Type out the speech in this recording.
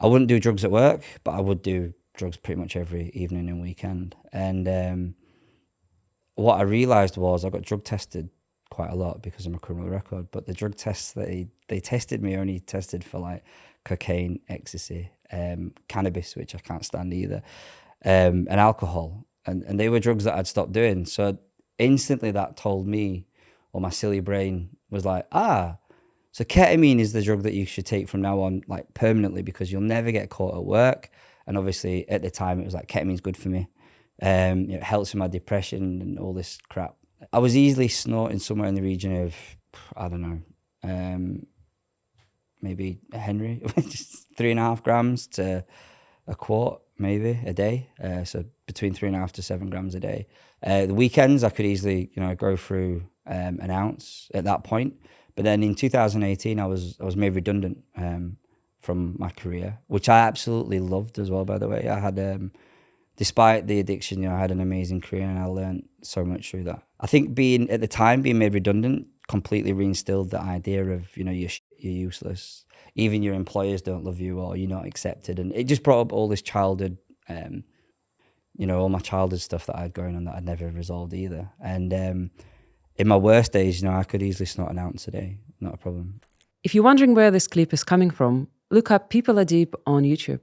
I wouldn't do drugs at work, but I would do drugs pretty much every evening and weekend. And what I realised was I got drug tested quite a lot because of my criminal record, but the drug tests that they tested me only tested for like cocaine, ecstasy, cannabis, which I can't stand either, and alcohol. And they were drugs that I'd stopped doing. So instantly that told me, or my silly brain was like, so ketamine is the drug that you should take from now on, like permanently, because you'll never get caught at work. And obviously at the time it was like, ketamine's good for me. It helps with my depression and all this crap. I was easily snorting somewhere in the region of, I don't know, maybe a Henry, just 3.5 grams to a quart, maybe a day. So between 3.5 to 7 grams a day. The weekends I could easily, go through an ounce at that point. But then in 2018, I was made redundant from my career, which I absolutely loved as well. By the way, I had, despite the addiction, I had an amazing career, and I learned so much through that. I think being made redundant completely reinstilled the idea of you're useless, even your employers don't love you, or you're not accepted, and it just brought up all this childhood, all my childhood stuff that I had going on that I'd never resolved either. And in my worst days, I could easily snort an ounce a day, not a problem. If you're wondering where this clip is coming from, look up People Are Deep on YouTube.